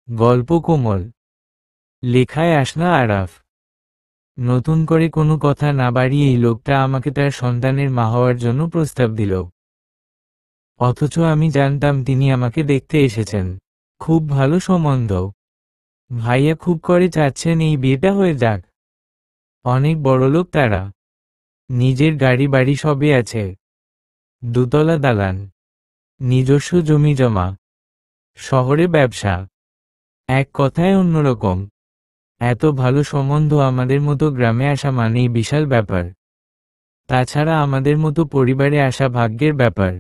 গল্প কোমল, লেখায় আসনা আরাফ। নতুন করে কোনো কথা না বাড়িয়ে এই লোকটা আমাকে তার সন্তানের মা হওয়ার জন্য প্রস্তাব দিল। অথচ আমি জানতাম তিনি আমাকে দেখতে এসেছেন। খুব ভালো সম্বন্ধ। ভাইয়া খুব করে চাচ্ছেন এই বিয়েটা হয়ে যাক। অনেক বড়লোক তারা। নিজের গাড়ি বাড়ি সবই আছে। দোতলা দালান, নিজস্ব জমি জমা, শহরে ব্যবসা। এক কথায় অন্যরকম। এত ভালো সম্বন্ধ আমাদের মতো গ্রামে আসা মানেই বিশাল ব্যাপার। তাছাড়া আমাদের মতো পরিবারে আসা ভাগ্যের ব্যাপার।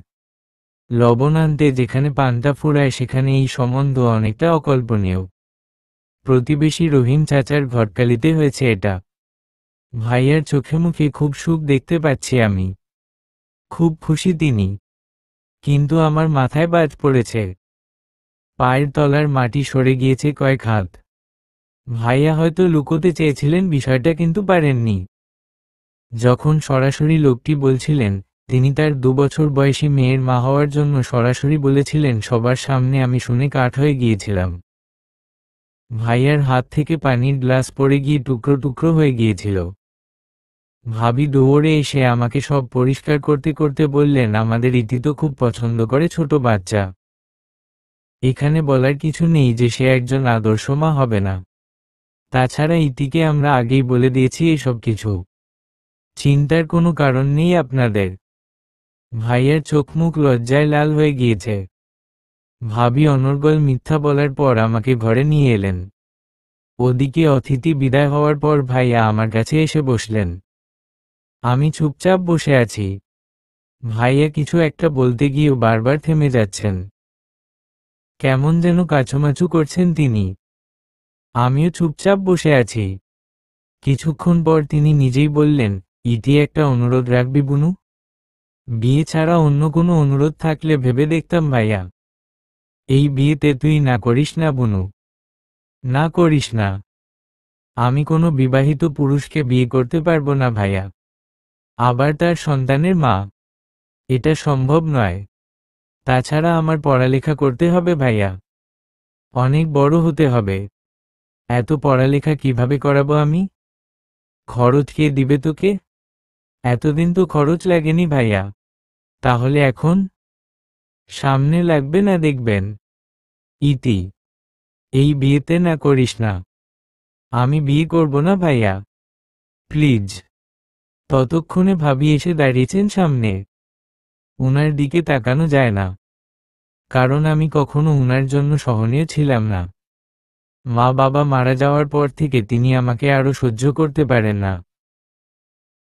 লবণ আনতে যেখানে পান্তা ফুরায় সেখানে এই সম্বন্ধ অনেকটা অকল্পনীয়। প্রতিবেশী রহিম চাচার ঘটকালিতে হয়েছে এটা। ভাইয়ার চোখে মুখে খুব সুখ দেখতে পাচ্ছি আমি। খুব খুশি তিনি। কিন্তু আমার মাথায় বাজ পড়েছে। পায়ের তলার মাটি সরে গিয়েছে কয়েক হাত। ভাইয়া হয়তো লুকোতে চেয়েছিলেন বিষয়টা, কিন্তু পারেননি। যখন সরাসরি লোকটি বলছিলেন তিনি তার 2 বছর বয়সী মেয়ের মা হওয়ার জন্য সরাসরি বলেছিলেন, সবার সামনে আমি শুনে কাঠ হয়ে গিয়েছিলাম। ভাইয়ার হাত থেকে পানির গ্লাস পড়ে গিয়ে টুকরো টুকরো হয়ে গিয়েছিল। ভাবি দৌড়ে এসে আমাকে সব পরিষ্কার করতে করতে বললেন, আমাদের ইতি তো খুব পছন্দ করে ছোট বাচ্চা। এখানে বলার কিছু নেই যে সে একজন আদর্শ মা হবে না। তাছাড়া ইতিকে আমরা আগেই বলে দিয়েছি এসব কিছু। চিন্তার কোনো কারণ নেই আপনাদের। ভাইয়ার চোখ মুখ লজ্জায় লাল হয়ে গিয়েছে। ভাবি অনর্গল মিথ্যা বলার পর আমাকে ঘরে নিয়ে এলেন। ওদিকে অতিথি বিদায় হওয়ার পর ভাইয়া আমার কাছে এসে বসলেন। আমি চুপচাপ বসে আছি। ভাইয়া কিছু একটা বলতে গিয়েও বারবার থেমে যাচ্ছেন। কেমন যেন কাচুমাচু করছেন তিনি। আমিও চুপচাপ বসে আছি। কিছুক্ষণ পর তিনি নিজেই বললেন, ইতি একটা অনুরোধ রাখবি বুনু? বিয়ে ছাড়া অন্য কোনো অনুরোধ থাকলে ভেবে দেখতাম ভাইয়া। এই বিয়েতে তুই না করিস না বুনু। না করিস না। আমি কোনো বিবাহিত পুরুষকে বিয়ে করতে পারবো না ভাইয়া। আবার তার সন্তানের মা। এটা সম্ভব নয়। তাছাড়া আমার পড়ালেখা করতে হবে ভাইয়া। অনেক বড় হতে হবে। এত পড়ালেখা কিভাবে করাবো আমি? খরচ কে দিবে তোকে? এতদিন তো খরচ লাগেনি ভাইয়া। তাহলে এখন? সামনে লাগবে না দেখবেন। ইতি, এই বিয়েতে না করিস না। আমি বিয়ে করব না ভাইয়া। প্লিজ। ততক্ষণে ভাবি এসে দাঁড়িয়েছেন সামনে। উনার দিকে তাকানো যায় না। কারণ আমি কখনো উনার জন্য সহনীয় ছিলাম না। মা বাবা মারা যাওয়ার পর থেকে তিনি আমাকে আরো সহ্য করতে পারেন না।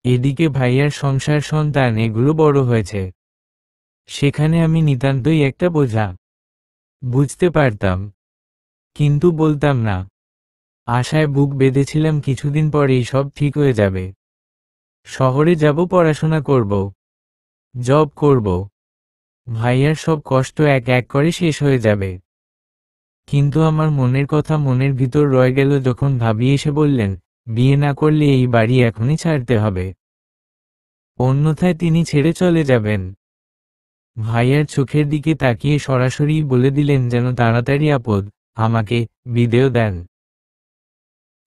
এদিকে ভাইয়ার সংসার, সন্তান, এগুলো বড় হয়েছে। সেখানে আমি নিতান্তই একটা বোঝা। বুঝতে পারতাম, কিন্তু বলতাম না। আশায় বুক বেঁধেছিলাম কিছুদিন পরেই সব ঠিক হয়ে যাবে। শহরে যাব, পড়াশোনা করব, জব করব। ভাইয়ার সব কষ্ট এক এক করে শেষ হয়ে যাবে। কিন্তু আমার মনের কথা মনের ভিতর রয়ে গেল যখন ভাবি এসে বললেন, বিয়ে না করলে এই বাড়ি এখনই ছাড়তে হবে, অন্যথায় তিনি ছেড়ে চলে যাবেন। ভাইয়ার চোখের দিকে তাকিয়ে সরাসরি বলে দিলেন যেন তাড়াতাড়ি আপদ আমাকে বিদেয় দেন।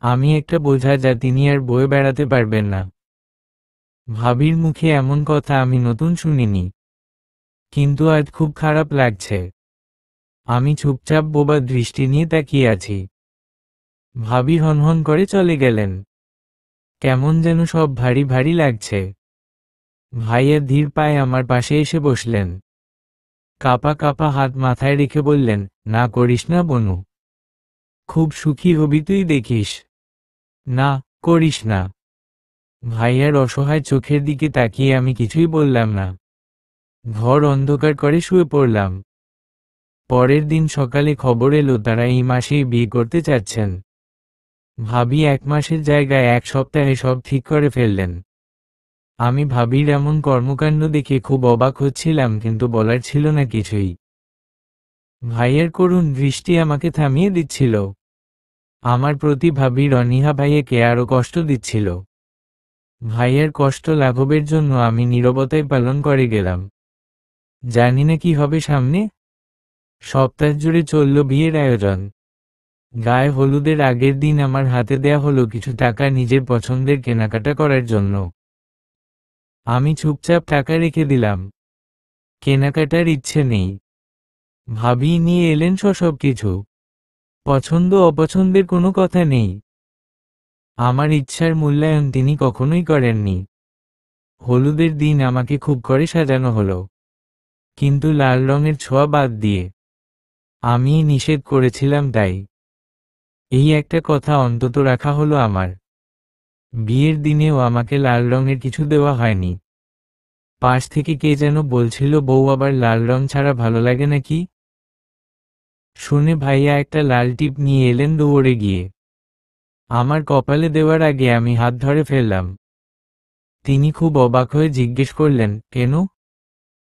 আমি একটা বোঝা যা তিনি আর বয়ে বেড়াতে পারবেন না। ভাবির মুখে এমন কথা আমি নতুন শুনিনি। কিন্তু আজ খুব খারাপ লাগছে। আমি চুপচাপ বোবা দৃষ্টি নিয়ে তাকিয়ে আছি। ভাবি হনহন করে চলে গেলেন। কেমন যেন সব ভারী ভারী লাগছে। ভাইয়া ধীর পায়ে আমার পাশে এসে বসলেন। কাপা কাপা হাত মাথায় রেখে বললেন, না করিস না বনু। খুব সুখী হবি তুই দেখিস। না, করিস না। ভাইয়ার অসহায় চোখের দিকে তাকিয়ে আমি কিছুই বললাম না। ঘর অন্ধকার করে শুয়ে পড়লাম। পরের দিন সকালে খবর এলো তারা এই মাসেই বিয়ে করতে চাচ্ছেন। ভাবি 1 মাসের জায়গায় 1 সপ্তাহে সব ঠিক করে ফেললেন। আমি ভাবির এমন কর্মকাণ্ড দেখে খুব অবাক হচ্ছিলাম, কিন্তু বলার ছিল না কিছুই। ভাইয়ের করুণ দৃষ্টি আমাকে থামিয়ে দিচ্ছিল। আমার প্রতি ভাবির অনীহা ভাইয়াকে আরো কষ্ট দিচ্ছিল। ভাইয়ের কষ্ট লাঘবের জন্য আমি নীরবতায় পালন করে গেলাম। জানি না কি হবে সামনে। সপ্তাহ জুড়ে চলল বিয়ের আয়োজন। গায়ে হলুদের আগের দিন আমার হাতে দেয়া হলো কিছু টাকা নিজের পছন্দের কেনাকাটা করার জন্য। আমি চুপচাপ টাকা রেখে দিলাম। কেনাকাটার ইচ্ছে নেই। ভাবি নিয়ে এলেন সব কিছু। পছন্দ অপছন্দের কোনো কথা নেই। আমার ইচ্ছার মূল্যায়ন তিনি কখনোই করেননি। হলুদের দিন আমাকে খুব করে সাজানো হলো, কিন্তু লাল রঙের ছোঁয়া বাদ দিয়ে। আমি নিষেধ করেছিলাম তাই। এই একটা কথা অন্তত রাখা হলো আমার। বিয়ের দিনেও আমাকে লাল রঙের কিছু দেওয়া হয়নি। পাশ থেকে কে যেন বলছিল, বউ আবার লাল রং ছাড়া ভালো লাগে নাকি? শুনে ভাইয়া একটা লাল টিপ নিয়ে এলেন দৌড়ে গিয়ে। আমার কপালে দেওয়ার আগে আমি হাত ধরে ফেললাম। তিনি খুব অবাক হয়ে জিজ্ঞেস করলেন, কেন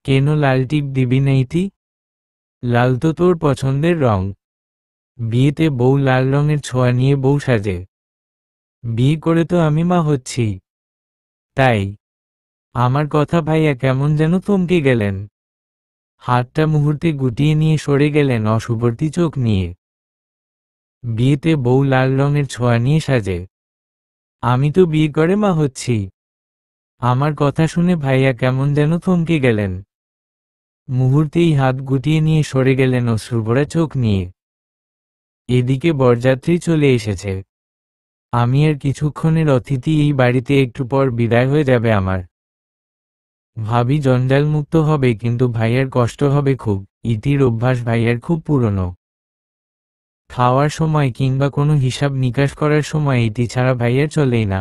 কেন লাল টিপ দিবি না ইতি? লাল তো তোর পছন্দের রং। বিয়েতে বউ লাল রঙের ছোঁয়া নিয়ে বউ সাজে। বিয়ে করে তো আমি মা হচ্ছি, তাই। আমার কথা ভাইয়া কেমন যেন থমকে গেলেন। হাতটা মুহূর্তে গুটিয়ে নিয়ে সরে গেলেন অশুভর্তি চোখ নিয়ে। বিয়েতে বউ লাল রঙের ছোঁয়া নিয়ে সাজে? আমি তো বিয়ে করে মা হচ্ছি। আমার কথা শুনে ভাইয়া কেমন যেন থমকে গেলেন। মুহূর্তেই হাত গুটিয়ে নিয়ে সরে গেলেন অশ্রুভরা চোখ নিয়ে। এদিকে বরযাত্রী চলে এসেছে। আমি আর কিছুক্ষণের অতিথি, এই বাড়িতে একটু পর বিদায় হয়ে যাবে আমার। ভাবি জঞ্জালমুক্ত হবে, কিন্তু ভাইয়ার কষ্ট হবে খুব। ইতির অভ্যাস ভাইয়ার খুব পুরনো। খাওয়ার সময় কিংবা কোনো হিসাব নিকাশ করার সময় ইতি ছাড়া ভাইয়ার চলেই না।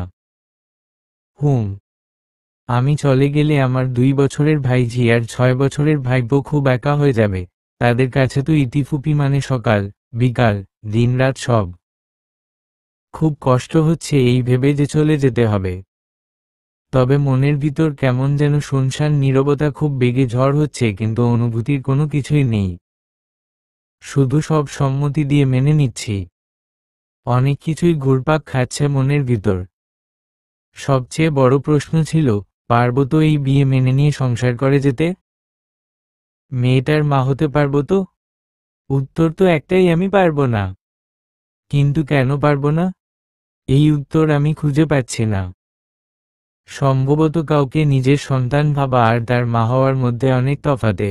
আমি চলে গেলে আমার 2 বছরের ভাইঝি আর 6 বছরের ভাইপো খুব একা হয়ে যাবে। তাদের কাছে তো ইতিফুপি মানে সকাল বিকাল দিনরাত সব। খুব কষ্ট হচ্ছে এই ভেবে যে চলে যেতে হবে। তবে মনের ভিতর কেমন যেন শুনশান নীরবতা, খুব বেগে ঝড় হচ্ছে, কিন্তু অনুভূতির কোনো কিছুই নেই। শুধু সব সম্মতি দিয়ে মেনে নিচ্ছি। অনেক কিছুই ঘুরপাক খাচ্ছে মনের ভিতর। সবচেয়ে বড় প্রশ্ন ছিল, পারবো তো এই বিয়ে মেনে নিয়ে সংসার করে যেতে? মেয়েটার মা হতে পারবো তো? উত্তর তো একটাই, আমি পারবো না। কিন্তু কেন পারবো না? এই উত্তর আমি খুঁজে পাচ্ছি না। সম্ভবত কাউকে নিজের সন্তান ভাবা আর তার মা হওয়ার মধ্যে অনেক তফাতে।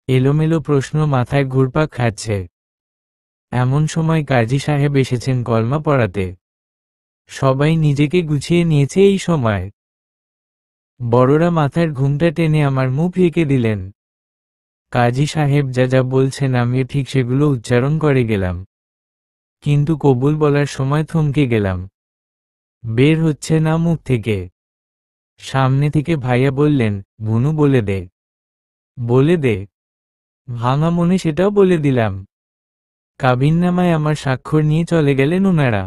এলোমেলো প্রশ্ন মাথায় ঘুরপাক খাচ্ছে। এমন সময় কাজী সাহেব এসেছেন কলমা পড়াতে। সবাই নিজেকে গুছিয়ে নিয়েছে এই সময়। বড়রা মাথার ঘুমটা টেনে আমার মুখ ঢেকে দিলেন। কাজী সাহেব যা যা বলছেন আমিও ঠিক সেগুলো উচ্চারণ করে গেলাম, কিন্তু কবুল বলার সময় থমকে গেলাম। বের হচ্ছে না মুখ থেকে। সামনে থেকে ভাইয়া বললেন, ভুনু বলে দে, বলে দে। ভাঙা মনে সেটাও বলে দিলাম। কাবিননামায় আমার স্বাক্ষর নিয়ে চলে গেলেন ওনারা।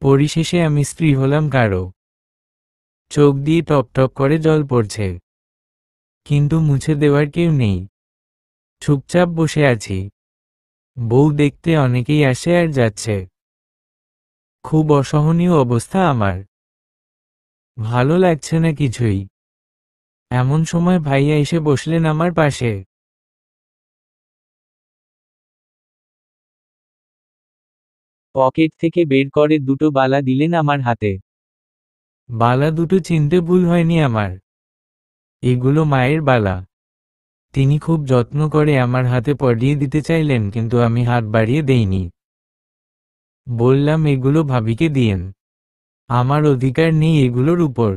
পরিশেষে আমি স্ত্রী হলাম কারো। চোখ দিয়ে টপ টপ করে জল পড়ছে, কিন্তু মুছে দেওয়ার কেউ নেই। চুপচাপ বসে আছি। বউ দেখতে অনেকেই আসে আর যাচ্ছে। খুব অসহনীয় অবস্থা আমার। ভালো লাগছে না কিছুই। এমন সময় ভাইয়া এসে বসলেন আমার পাশে। পকেট থেকে বের করে দুটো বালা দিলেন আমার হাতে। বালা দুটো চিনতে ভুল হয়নি আমার। এগুলো মায়ের বালা। তিনি খুব যত্ন করে আমার হাতে পরিয়ে দিতে চাইলেন, কিন্তু আমি হাত বাড়িয়ে দেইনি। বললাম, এগুলো ভাবিকে দিয়েন। আমার অধিকার নেই এগুলোর উপর।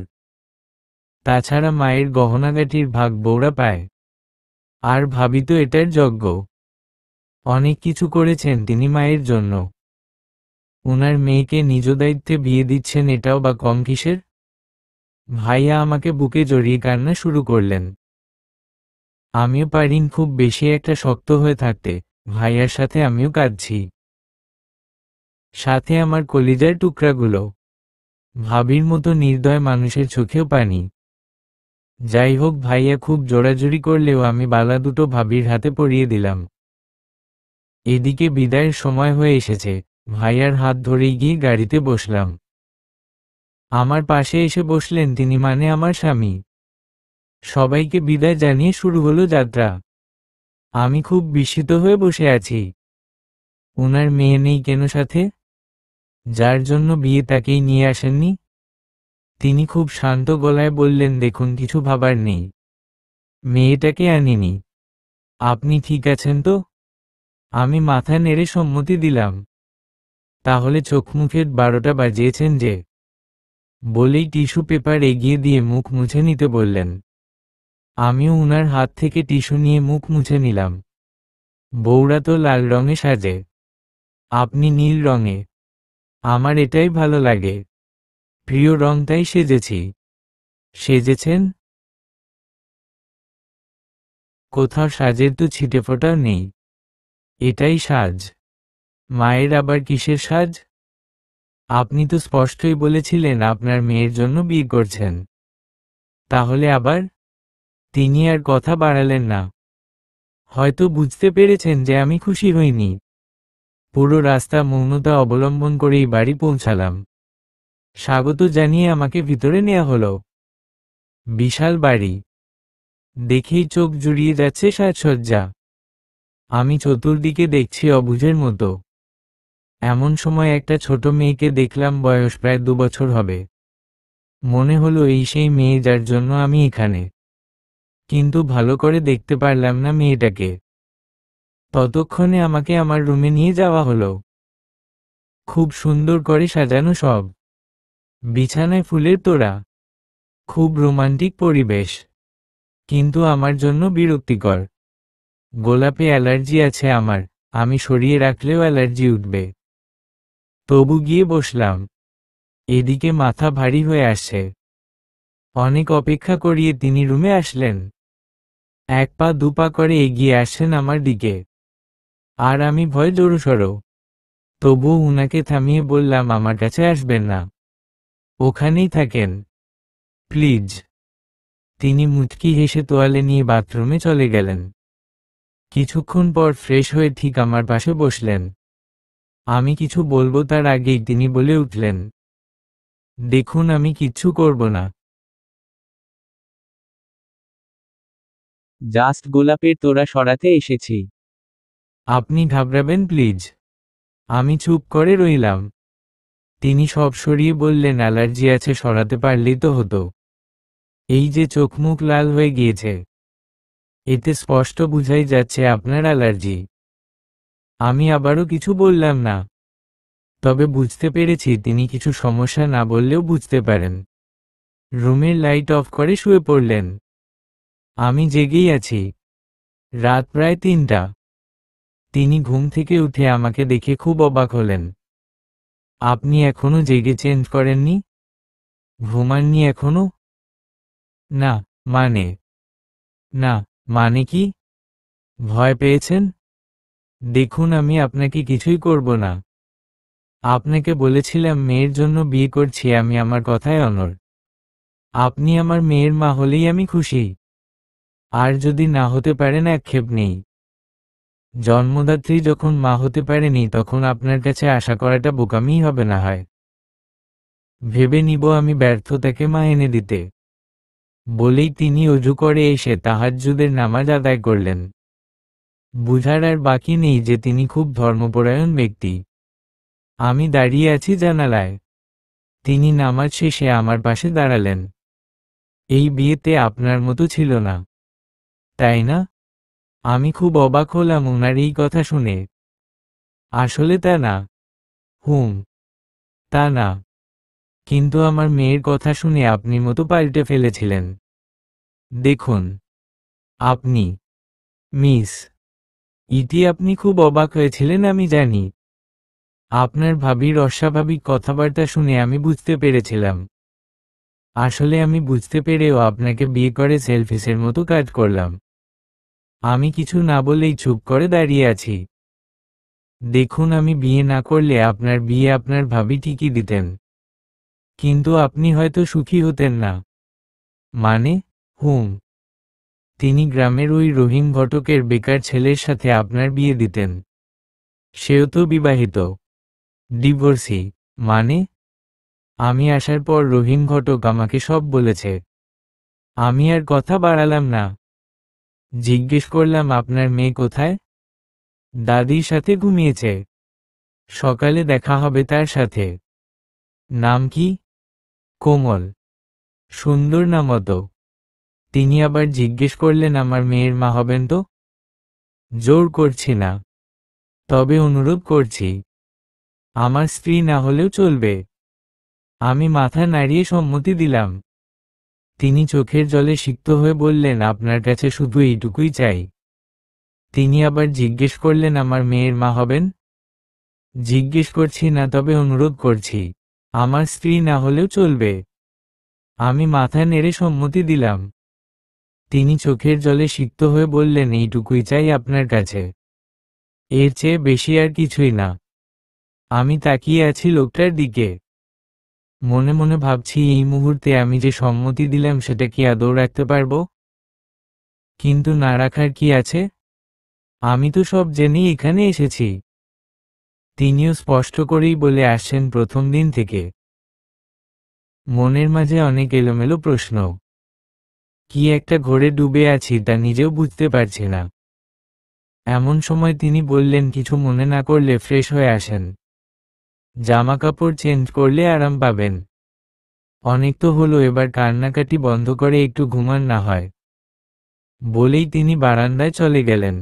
তাছাড়া মায়ের গহনাগাটির ভাগ বউরা পায়, আর ভাবি তো এটার যোগ্য। অনেক কিছু করেছেন তিনি মায়ের জন্য। ওনার মেয়েকে নিজ দায়িত্বে বিয়ে দিচ্ছেন, এটাও বা কম কিসের? ভাইয়া আমাকে বুকে জড়িয়ে কান্না শুরু করলেন। আমিও পারিন খুব বেশি একটা শক্ত হয়ে থাকতে। ভাইয়ার সাথে আমিও কাঁদছি, সাথে আমার কলিজার টুকরাগুলো। ভাবির মতো নির্দয় মানুষের চোখেও পানি। যাই হোক, ভাইয়া খুব জোরাজুরি করলেও আমি বালা দুটো ভাবির হাতে পরিয়ে দিলাম। এদিকে বিদায়ের সময় হয়ে এসেছে। ভাইয়ার হাত ধরেই গিয়ে গাড়িতে বসলাম। আমার পাশে এসে বসলেন তিনি, মানে আমার স্বামী। সবাইকে বিদায় জানিয়ে শুরু হলো যাত্রা। আমি খুব বিস্মিত হয়ে বসে আছি। ওনার মেয়ে নেই কেন সাথে? যার জন্য বিয়ে তাকেই নিয়ে আসেননি? তিনি খুব শান্ত গলায় বললেন, দেখুন কিছু ভাবার নেই, মেয়েটাকে আনিনি। আপনি ঠিক আছেন তো? আমি মাথা নেড়ে সম্মতি দিলাম। তাহলে চোখ মুখের 12টা বাজিয়েছেন যে? বলেই টিস্যু পেপার এগিয়ে দিয়ে মুখ মুছে নিতে বললেন। আমিও উনার হাত থেকে টিস্যু নিয়ে মুখ মুছে নিলাম। বউরা তো লাল রঙে সাজে, আপনি নীল রঙে। আমার এটাই ভালো লাগে, প্রিয় রংটাই সেজেছি। সেজেছেন? কোথাও সাজের তো ছিটেফোঁটাও নেই। এটাই সাজ। মায়ের আবার কিসের সাজ? আপনি তো স্পষ্টই বলেছিলেন আপনার মেয়ের জন্য বিয়ে করছেন। তাহলে আবার? তিনি আর কথা বাড়ালেন না। হয়তো বুঝতে পেরেছেন যে আমি খুশি হইনি। পুরো রাস্তা মৌনতা অবলম্বন করেই বাড়ি পৌঁছালাম। স্বাগত জানিয়ে আমাকে ভিতরে নেওয়া হলো। বিশাল বাড়ি, দেখেই চোখ জুড়িয়ে যাচ্ছে সাজসজ্জা। আমি চতুর্দিকে দেখছি অবুঝের মতো। এমন সময় একটা ছোট মেয়েকে দেখলাম, বয়স প্রায় 2 বছর হবে। মনে হলো এই সেই মেয়ে যার জন্য আমি এখানে, কিন্তু ভালো করে দেখতে পারলাম না মেয়েটাকে। ততক্ষণে আমাকে আমার রুমে নিয়ে যাওয়া হলো। খুব সুন্দর করে সাজানো সব, বিছানায় ফুলের তোড়া, খুব রোমান্টিক পরিবেশ। কিন্তু আমার জন্য বিরক্তিকর। গোলাপে অ্যালার্জি আছে আমার, আমি সরিয়ে রাখলেও অ্যালার্জি উঠবে। তবু গিয়ে বসলাম। এদিকে মাথা ভারী হয়ে আসছে। অনেক অপেক্ষা করিয়ে তিনি রুমে আসলেন। 1 পা 2 পা করে এগিয়ে আসছেন আমার দিকে, আর আমি ভয় জড়সড়। তবুও উনাকে থামিয়ে বললাম, আমার কাছে আসবেন না, ওখানেই থাকেন প্লিজ। তিনি মুচকি হেসে তোয়ালে নিয়ে বাথরুমে চলে গেলেন। কিছুক্ষণ পর ফ্রেশ হয়ে ঠিক আমার পাশে বসলেন। আমি কিছু বলবো তার আগেই তিনি বলে উঠলেন, দেখুন আমি কিচ্ছু করব না। জাস্ট গোলাপের তোড়া সরাতে এসেছি। আপনি ঘাবড়াবেন প্লিজ। আমি চুপ করে রইলাম। তিনি সব সরিয়ে বললেন, অ্যালার্জি আছে, সরাতে পারলেই তো হতো। এই যে চোখ মুখ লাল হয়ে গিয়েছে, এতে স্পষ্ট বুঝাই যাচ্ছে আপনার অ্যালার্জি। আমি আবারও কিছু বললাম না, তবে বুঝতে পেরেছি তিনি কিছু সমস্যা না বললেও বুঝতে পারেন। রুমের লাইট অফ করে শুয়ে পড়লেন। আমি জেগেই আছি। রাত প্রায় 3টা। তিনি ঘুম থেকে উঠে আমাকে দেখে খুব অবাক হলেন। আপনি এখনো জেগে চেঞ্জ করেননি? ঘুমাননি এখনো? না, মানে? না, মানে কি? ভয় পেয়েছেন? দেখুন আমি আপনাকে কিছুই করব না। আপনাকে বলেছিলাম মেয়ের জন্য বিয়ে করছি আমি, আমার কথায় অনড়। আপনি আমার মেয়ের মা হলেই আমি খুশি। আর যদি না হতে পারেন আক্ষেপ নেই। জন্মদাত্রী যখন মা হতে পারেনি তখন আপনার কাছে আশা করাটা বোকামিই হবে না হয়। ভেবে নিব আমি ব্যর্থতাকে মা এনে দিতে। বলেই তিনি অজু করে এসে তাহাজ্জুদের নামাজ আদায় করলেন। বুঝার আর বাকি নেই যে তিনি খুব ধর্মপরায়ণ ব্যক্তি। আমি দাঁড়িয়ে আছি জানালায়। তিনি নামাজ শেষে আমার পাশে দাঁড়ালেন। এই বিয়েতে আপনার মতো ছিল না, তাই না? আমি খুব অবাক হলাম ওনার এই কথা শুনে। আসলে তা না। হুম, তা না। কিন্তু আমার মেয়ের কথা শুনে আপনি মতো পাল্টে ফেলেছিলেন। দেখুন, আপনি মিস ইতি, আপনি খুব অবাক হয়েছিলেন আমি জানি। আপনার ভাবির অস্বাভাবিক কথাবার্তা শুনে আমি বুঝতে পেরেছিলাম। আসলে আমি বুঝতে পেরেও আপনাকে বিয়ে করে সেলফিশের মতো কাজ করলাম। আমি কিছু না বলেই চুপ করে দাঁড়িয়ে আছি। দেখুন আমি বিয়ে না করলে আপনার বিয়ে আপনার ভাবি ঠিকই দিতেন, কিন্তু আপনি হয়তো সুখী হতেন না। মানে? হুম, তিনি গ্রামের ওই রহিম ঘটকের বেকার ছেলের সাথে আপনার বিয়ে দিতেন। সেও তো বিবাহিত, ডিভোর্সি। মানে? আমি আসার পর রহিম ঘটক আমাকে সব বলেছে। আমি আর কথা বাড়ালাম না। জিজ্ঞেস করলাম, আপনার মেয়ে কোথায়? দাদির সাথে ঘুমিয়েছে। সকালে দেখা হবে তার সাথে। নাম কি? কোমল। সুন্দর নাম মতো। তিনি আবার জিজ্ঞেস করলেন আমার মেয়ের মা হবেন তো? জোর করছি না, তবে অনুরোধ করছি। আমার স্ত্রী না হলেও চলবে। আমি মাথা নাড়িয়ে সম্মতি দিলাম। তিনি চোখের জলে সিক্ত হয়ে বললেন আপনার কাছে শুধু এইটুকুই চাই। তিনি আবার জিজ্ঞেস করলেন আমার মেয়ের মা হবেন? জিজ্ঞেস করছি না, তবে অনুরোধ করছি। আমার স্ত্রী না হলেও চলবে। আমি মাথা নেড়ে সম্মতি দিলাম। তিনি চোখের জলে সিক্ত হয়ে বললেন এইটুকুই চাই আপনার কাছে, এর চেয়ে বেশি আর কিছুই না। আমি তাকিয়ে আছি লোকটার দিকে। মনে মনে ভাবছি এই মুহূর্তে আমি যে সম্মতি দিলাম সেটা কি আদৌ রাখতে পারবো? কিন্তু না রাখার কি আছে? আমি তো সব জেনেই এখানে এসেছি। তিনিও স্পষ্ট করেই বলে আসছেন প্রথম দিন থেকে। মনের মাঝে অনেক এলোমেলো প্রশ্ন। কি একটা ঘোরে ডুবে আছি তা নিজেও বুঝতে পারছি না। এমন সময় তিনি বললেন কিছু মনে না করলে ফ্রেশ হয়ে আসেন। জামা কাপড় চেঞ্জ করলে আরাম পাবেন। অনেক তো হলো, এবার কান্নাকাটি বন্ধ করে একটু ঘুমান না হয়। বলেই তিনি বারান্দায় চলে গেলেন।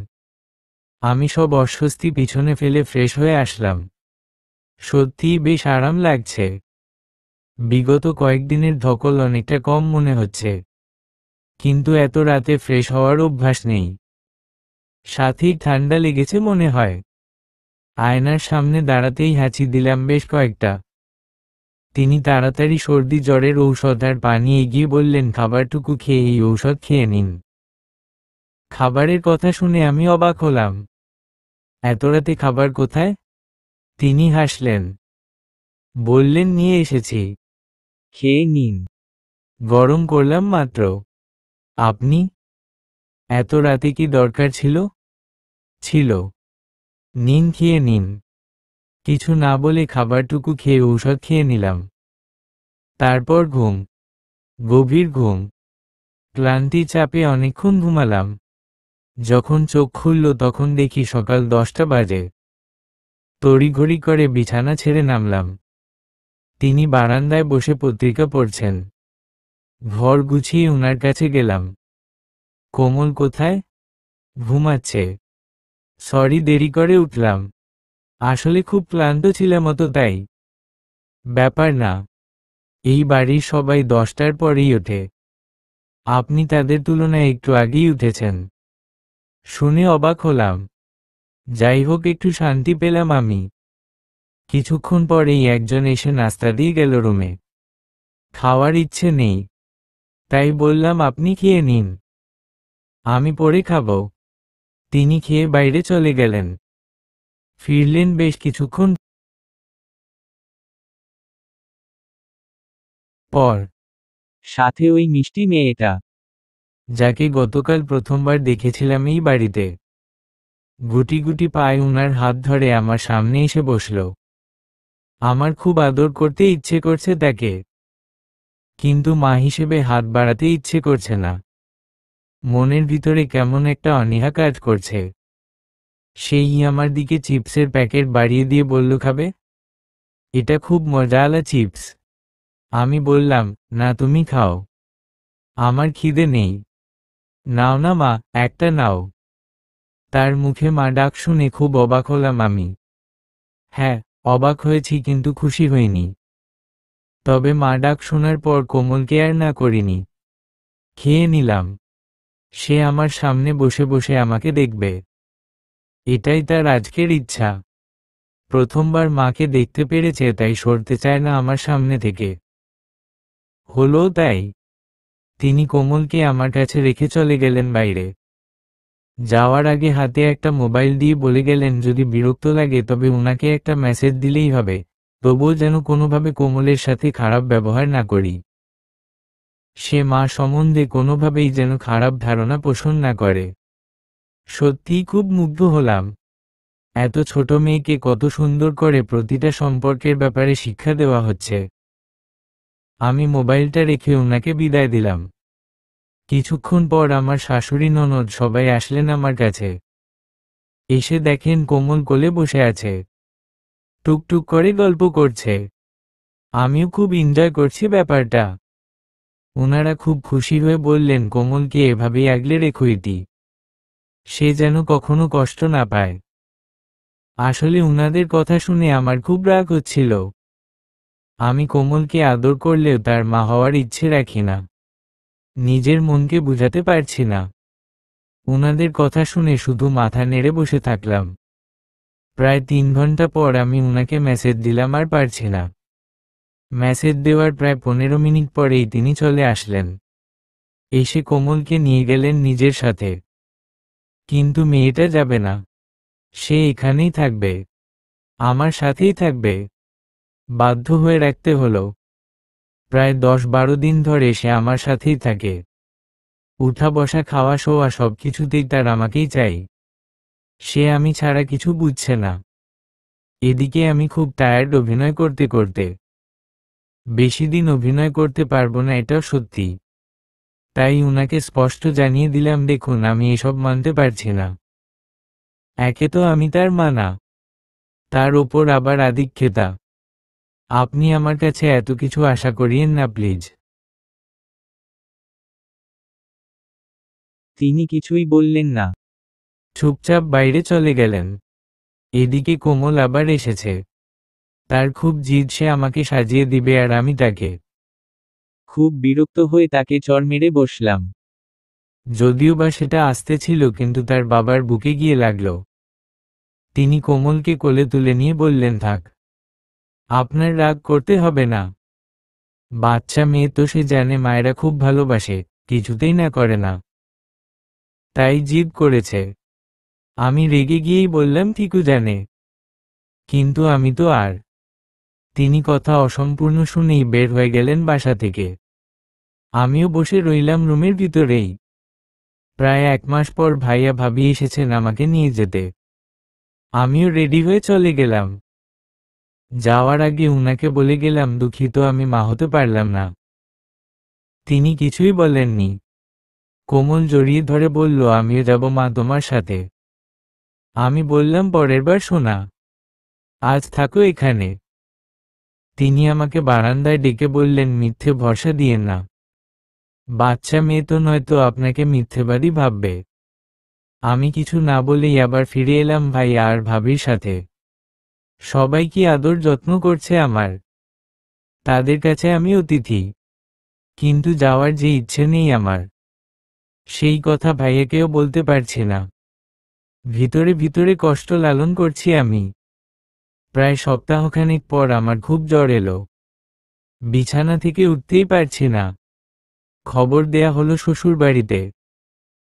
আমি সব অস্বস্তি পিছনে ফেলে ফ্রেশ হয়ে আসলাম। সত্যিই বেশ আরাম লাগছে। বিগত কয়েকদিনের ধকল অনেকটা কম মনে হচ্ছে। কিন্তু এত রাতে ফ্রেশ হওয়ার অভ্যাস নেই। সাথেই ঠান্ডা লেগেছে মনে হয়। আয়নার সামনে দাঁড়াতেই হাঁচি দিলাম বেশ কয়েকটা। তিনি তাড়াতাড়ি সর্দি জ্বরের ঔষধ আর পানি এগিয়ে বললেন খাবারটুকু খেয়ে এই ঔষধ খেয়ে নিন। খাবারের কথা শুনে আমি অবাক হলাম। এত রাতে খাবার কোথায়? তিনি হাসলেন। বললেন নিয়ে এসেছি, খেয়ে নিন। গরম করলাম মাত্র। আপনি? এত রাতে কি দরকার ছিল? ছিল। নিন, খেয়ে নিন। কিছু না বলে খাবারটুকু খেয়ে ঔষধ খেয়ে নিলাম। তারপর ঘুম, গভীর ঘুম। ক্লান্তি চাপে অনেকক্ষণ ঘুমালাম। যখন চোখ খুলল তখন দেখি সকাল 10টা বাজে। তড়িঘড়ি করে বিছানা ছেড়ে নামলাম। তিনি বারান্দায় বসে পত্রিকা পড়ছেন। ঘর গুছিয়ে উনার কাছে গেলাম। কোমল কোথায়? ঘুমাচ্ছে। সরি দেরি করে উঠলাম। আসলে খুব ক্লান্ত ছিলাম মতো, তাই। ব্যাপার না, এই বাড়ির সবাই 10টার পরেই ওঠে। আপনি তাদের তুলনায় একটু আগেই উঠেছেন। শুনে অবাক হলাম। যাই হোক, একটু শান্তি পেলাম আমি। কিছুক্ষণ পরেই একজন এসে নাস্তা দিয়ে গেল রুমে। খাওয়ার ইচ্ছে নেই, তাই বললাম আপনি খেয়ে নিন, আমি পরে খাবো। তিনি খেয়ে বাইরে চলে গেলেন। ফিরলেন বেশ কিছুক্ষণ পর। সাথে ওই মিষ্টি মেয়েটা, যাকে গতকাল প্রথমবার দেখেছিলাম এই বাড়িতে। গুটি গুটি পায়ে উনার হাত ধরে আমার সামনে এসে বসল। আমার খুব আদর করতে ইচ্ছে করছে তাকে, কিন্তু মা হিসেবে হাত বাড়াতে ইচ্ছে করছে না। মনের ভিতরে কেমন একটা অনীহা কাজ করছে। সেই আমার দিকে চিপসের প্যাকেট বাড়িয়ে দিয়ে বলল খাবে? এটা খুব মজাওয়ালা চিপস। আমি বললাম না, তুমি খাও, আমার খিদে নেই। নাও না মা, একটা নাও। তার মুখে মা ডাক শুনে খুব অবাক হলাম আমি। হ্যাঁ, অবাক হয়েছি কিন্তু খুশি হইনি। তবে মা ডাক শোনার পর কোমলকে আর না করিনি। খেয়ে নিলাম। সে আমার সামনে বসে বসে আমাকে দেখবে, এটাই তার আজকের ইচ্ছা। প্রথমবার মাকে দেখতে পেরেছে, তাই সরতে চায় না আমার সামনে থেকে। হলো তাই। তিনি কোমলকে আমার কাছে রেখে চলে গেলেন বাইরে। যাওয়ার আগে হাতে একটা মোবাইল দিয়ে বলে গেলেন যদি বিরক্ত লাগে তবে উনাকে একটা মেসেজ দিলেই হবে, তবুও যেন কোনোভাবে কোমলের সাথে খারাপ ব্যবহার না করি। সে মা সম্বন্ধে কোনোভাবেই যেন খারাপ ধারণা পোষণ না করে। সত্যিই খুব মুগ্ধ হলাম। এত ছোট মেয়েকে কত সুন্দর করে প্রতিটা সম্পর্কের ব্যাপারে শিক্ষা দেওয়া হচ্ছে। আমি মোবাইলটা রেখে উনাকে বিদায় দিলাম। কিছুক্ষণ পর আমার শাশুড়ি ননদ সবাই আসলেন আমার কাছে। এসে দেখেন কোমল কোলে বসে আছে। টুকটুক করে গল্প করছে। আমিও খুব এনজয় করছি ব্যাপারটা। ওনারা খুব খুশি হয়ে বললেন, কোমলকে এভাবেই আগলে রেখো ইতি, সে যেন কখনো কষ্ট না পায়। আসলে উনাদের কথা শুনে আমার খুব রাগ হচ্ছিল। আমি কোমলকে আদর করলেও তার মা হওয়ার ইচ্ছে রাখি না। নিজের মনকে বুঝাতে পারছি না। উনাদের কথা শুনে শুধু মাথা নেড়ে বসে থাকলাম। প্রায় 3 ঘন্টা পর আমি উনাকে মেসেজ দিলাম, আর পারছি না। মেসেজ দেওয়ার প্রায় 15 মিনিট পরেই তিনি চলে আসলেন। এসে কোমলকে নিয়ে গেলেন নিজের সাথে। কিন্তু মেয়েটা যাবে না, সে এখানেই থাকবে, আমার সাথেই থাকবে। বাধ্য হয়ে রাখতে হলো। প্রায় 10-12 দিন ধরে সে আমার সাথেই থাকে। উঠা বসা খাওয়া শোয়া সবকিছুতেই তার আমাকেই চাই। সে আমি ছাড়া কিছু বুঝছে না। এদিকে আমি খুব টায়ার্ড অভিনয় করতে করতে। বেশি দিন অভিনয় করতে পারবো না, এটাও সত্যি। তাই উনাকে স্পষ্ট জানিয়ে দিলাম, দেখুন আমি এসব মানতে পারছি না। একে তো আমি তার মা না, তার ওপর আবার আদিক্ষেতা। আপনি আমার কাছে এত কিছু আশা করিয়েন না প্লিজ। তিনি কিছুই বললেন না, চুপচাপ বাইরে চলে গেলেন। এদিকে কোমল আবার এসেছে। তার খুব জিদ, সে আমাকে সাজিয়ে দিবে আর আমি তাকে। খুব বিরক্ত হয়ে তাকে চড় মেরে বসলাম। যদিও বা সেটা আস্তে ছিল, কিন্তু তার বাবার বুকে গিয়ে লাগলো। তিনি কোমলকে কোলে তুলে নিয়ে বললেন, থাক, আপনার রাগ করতে হবে না। বাচ্চা মেয়ে তো, সে জানে মায়েরা খুব ভালোবাসে, কিছুতেই না করে না। তাই জিদ করেছে। আমি রেগে গিয়েই বললাম, ঠিকই জানে, কিন্তু আমি তো আর। তিনি কথা অসম্পূর্ণ শুনেই বের হয়ে গেলেন বাসা থেকে। আমিও বসে রইলাম রুমের ভিতরেই। প্রায় 1 মাস পর ভাইয়া ভাবি এসেছেন আমাকে নিয়ে যেতে। আমিও রেডি হয়ে চলে গেলাম। যাওয়ার আগে উনাকে বলে গেলাম, দুঃখিত আমি মা হতে পারলাম না। তিনি কিছুই বলেননি। কোমল জড়িয়ে ধরে বলল, আমিও যাব মা তোমার সাথে। আমি বললাম, পরের বার শোনা, আজ থাকো এখানে। তিনি আমাকে বারান্দায় ডেকে বললেন, মিথ্যে ভরসা দিয়েন না, বাচ্চা মেয়ে তো, নয়তো আপনাকে মিথ্যেবাদী ভাববে। আমি কিছু না বলেই আবার ফিরে এলাম ভাই আর ভাবির সাথে। সবাই কি আদর যত্ন করছে আমার। তাদের কাছে আমি অতিথি। কিন্তু যাওয়ার যে ইচ্ছে নেই আমার, সেই কথা ভাইয়াকেও বলতে পারছি না। ভিতরে ভিতরে কষ্ট লালন করছি আমি। প্রায় সপ্তাহখানেক পর আমার খুব জ্বর এলো। বিছানা থেকে উঠতেই পারছি না। খবর দেয়া হলো শ্বশুর বাড়িতে।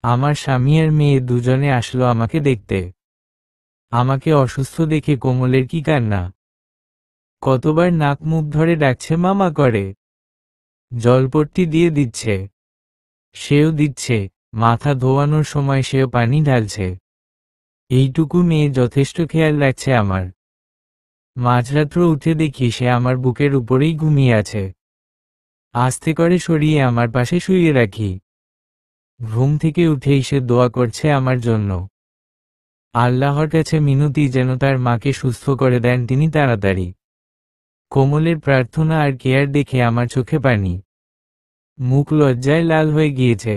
আমার স্বামী আর মেয়ে দুজনে আসলো আমাকে দেখতে। আমাকে অসুস্থ দেখে কোমলের কি কান্না। কতবার নাক মুখ ধরে ডাকছে, মামা করে। জলপট্টি দিয়ে দিচ্ছে, সেও দিচ্ছে। মাথা ধোয়ানোর সময় সেও পানি ঢালছে। এইটুকু মেয়ে যথেষ্ট খেয়াল রাখছে আমার। মাঝরাত্র উঠে দেখি সে আমার বুকের উপরেই ঘুমিয়ে আছে। আস্তে করে সরিয়ে আমার পাশে শুইয়ে রাখি। ঘুম থেকে উঠেই সে দোয়া করছে আমার জন্য। আল্লাহর কাছে মিনতি যেন তার মাকে সুস্থ করে দেন তিনি তাড়াতাড়ি। কোমলের প্রার্থনা আর কেয়ার দেখে আমার চোখে পানি। মুখ লজ্জায় লাল হয়ে গিয়েছে।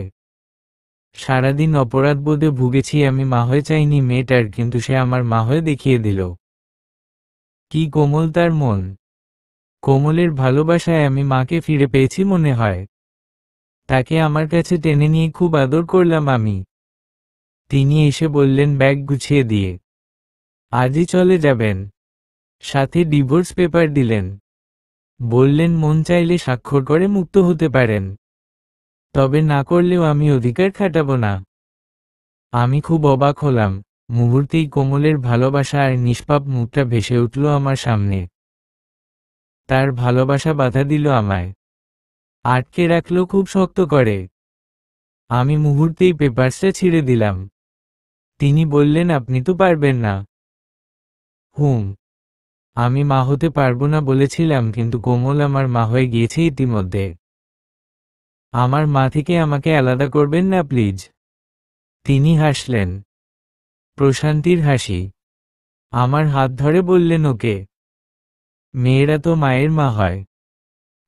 সারাদিন অপরাধবোধে ভুগেছি আমি, মা হয়ে চাইনি মেয়েটার, কিন্তু সে আমার মা হয়ে দেখিয়ে দিল। কি কোমল তার মন। কোমলের ভালোবাসায় আমি মাকে ফিরে পেয়েছি মনে হয়। তাকে আমার কাছে টেনে নিয়ে খুব আদর করলাম আমি। তিনি এসে বললেন, ব্যাগ গুছিয়ে দিয়ে আজই চলে যাবেন। সাথে ডিভোর্স পেপার দিলেন। বললেন, মন চাইলে স্বাক্ষর করে মুক্ত হতে পারেন, তবে না করলেও আমি অধিকার খাটাবো না। আমি খুব অবাক হলাম। মুহূর্তেই কোমলের ভালোবাসা আর নিষ্পাপ মুখটা ভেসে উঠল আমার সামনে। তার ভালোবাসা বাধা দিল আমায়, আটকে রাখলো খুব শক্ত করে। আমি মুহূর্তেই পেপারসটা ছিঁড়ে দিলাম। তিনি বললেন, আপনি তো পারবেন না। আমি মা হতে পারবো না বলেছিলাম, কিন্তু কোমল আমার মা হয়ে গিয়েছে ইতিমধ্যে। আমার মা থেকে আমাকে আলাদা করবেন না প্লিজ। তিনি হাসলেন, প্রশান্তির হাসি। আমার হাত ধরে বললেন, ওকে। মেয়েরা তো মায়ের মা হয়।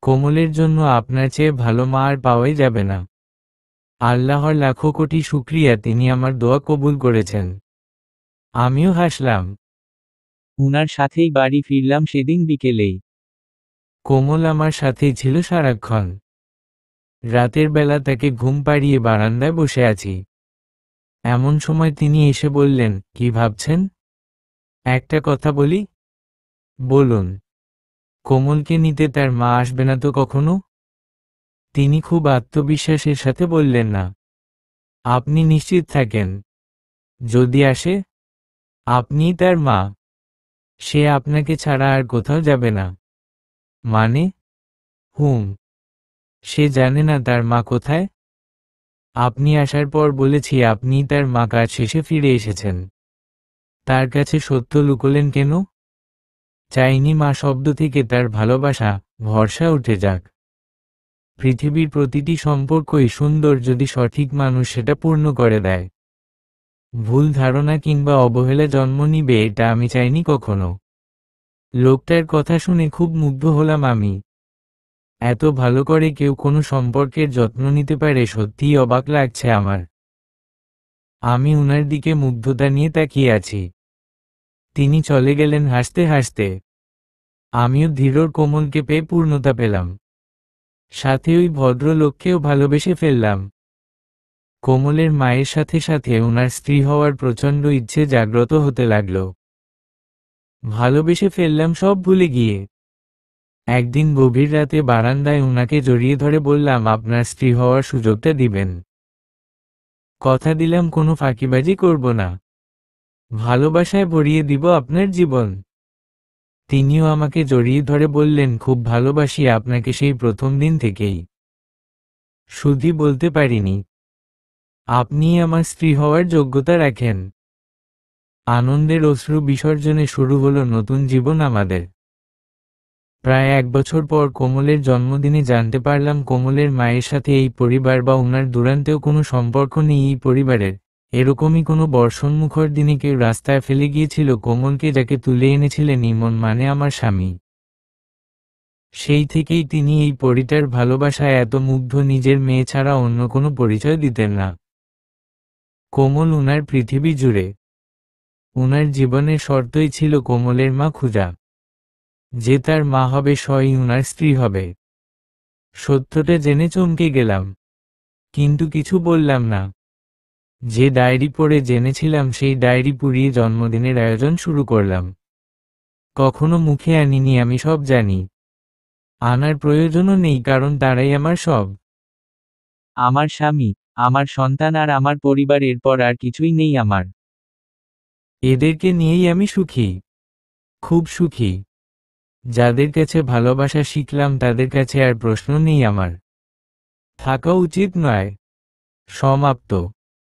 কোমলের জন্য আপনার চেয়ে ভালো মা আর পাওয়াই যাবে না। আল্লাহর লাখো কোটি শুকরিয়া, তিনি আমার দোয়া কবুল করেছেন। আমিও হাসলাম। উনার সাথেই বাড়ি ফিরলাম সেদিন বিকেলেই। কোমল আমার সাথেই ছিল সারাক্ষণ। রাতের বেলা তাকে ঘুম পাড়িয়ে বারান্দায় বসে আছি। এমন সময় তিনি এসে বললেন, কি ভাবছেন? একটা কথা বলি। বলুন। কোমলকে নিতে তার মা আসবে না তো কখনো? তিনি খুব আত্মবিশ্বাসের সাথে বললেন, না। আপনি নিশ্চিত থাকেন। যদি আসে, আপনিই তার মা। সে আপনাকে ছাড়া আর কোথাও যাবে না। মানে? সে জানে না তার মা কোথায়? আপনি আসার পর বলেছি আপনিই তার মা, কাজ শেষে ফিরে এসেছেন। তার কাছে সত্য লুকোলেন কেন? চাইনি মা শব্দ থেকে তার ভালোবাসা, ভরসা উঠে যাক। পৃথিবীর প্রতিটি সম্পর্কই সুন্দর যদি সঠিক মানুষ সেটা পূর্ণ করে দেয়। ভুল ধারণা কিংবা অবহেলা জন্ম নিবে এটা আমি চাইনি কখনো। লোকটার কথা শুনে খুব মুগ্ধ হলাম আমি। এত ভালো করে কেউ কোনো সম্পর্কের যত্ন নিতে পারে, সত্যিই অবাক লাগছে আমার। আমি উনার দিকে মুগ্ধতা নিয়ে তাকিয়ে আছি। তিনি চলে গেলেন হাসতে হাসতে। আমিও ধীরর কোমলকে পেয়ে পূর্ণতা পেলাম। সাথে ওই ভদ্রলোককেও ভালোবেসে ফেললাম। কোমলের মায়ের সাথে সাথে ওনার স্ত্রী হওয়ার প্রচণ্ড ইচ্ছে জাগ্রত হতে লাগল। ভালোবেসে ফেললাম সব ভুলে গিয়ে। একদিন গভীর রাতে বারান্দায় ওনাকে জড়িয়ে ধরে বললাম, আপনার স্ত্রী হওয়ার সুযোগটা দিবেন। কথা দিলাম কোনো ফাঁকিবাজি করব না। ভালোবাসায় ভরিয়ে দিব আপনার জীবন। তিনিও আমাকে জড়িয়ে ধরে বললেন, খুব ভালোবাসি আপনাকে সেই প্রথম দিন থেকেই। শুধু বলতে পারিনি, আপনিই আমার স্ত্রী হওয়ার যোগ্যতা রাখেন। আনন্দের অশ্রু বিসর্জনে শুরু হলো নতুন জীবন আমাদের। প্রায় 1 বছর পর কোমলের জন্মদিনে জানতে পারলাম কোমলের মায়ের সাথে এই পরিবার বা ওনার দূরান্তেও কোনো সম্পর্ক নেই এই পরিবারের। এরকমই কোনো বর্ষণমুখর দিনে কেউ রাস্তায় ফেলে গিয়েছিল কোমলকে, যাকে তুলে এনেছিলেন ইমন মানে আমার স্বামী। সেই থেকেই তিনি এই পরিটার ভালোবাসায় এত মুগ্ধ, নিজের মেয়ে ছাড়া অন্য কোনো পরিচয় দিতেন না। কোমল উনার পৃথিবী জুড়ে। উনার জীবনের শর্তই ছিল কোমলের মা খুঁজা। যে তার মা হবে সই উনার স্ত্রী হবে। সত্যটা জেনে চমকে গেলাম, কিন্তু কিছু বললাম না। যে ডায়েরি পড়ে জেনেছিলাম সেই ডায়েরি পুড়িয়ে জন্মদিনের আয়োজন শুরু করলাম। কখনো মুখে আনিনি, আমি সব জানি। আনার প্রয়োজনও নেই, কারণ তারাই আমার সব। আমার স্বামী, আমার সন্তান আর আমার পরিবার, এরপর আর কিছুই নেই আমার। এদেরকে নিয়েই আমি সুখী, খুব সুখী। যাদের কাছে ভালোবাসা শিখলাম তাদের কাছে আর প্রশ্ন নেই আমার। থাকা উচিত নয়। সমাপ্ত।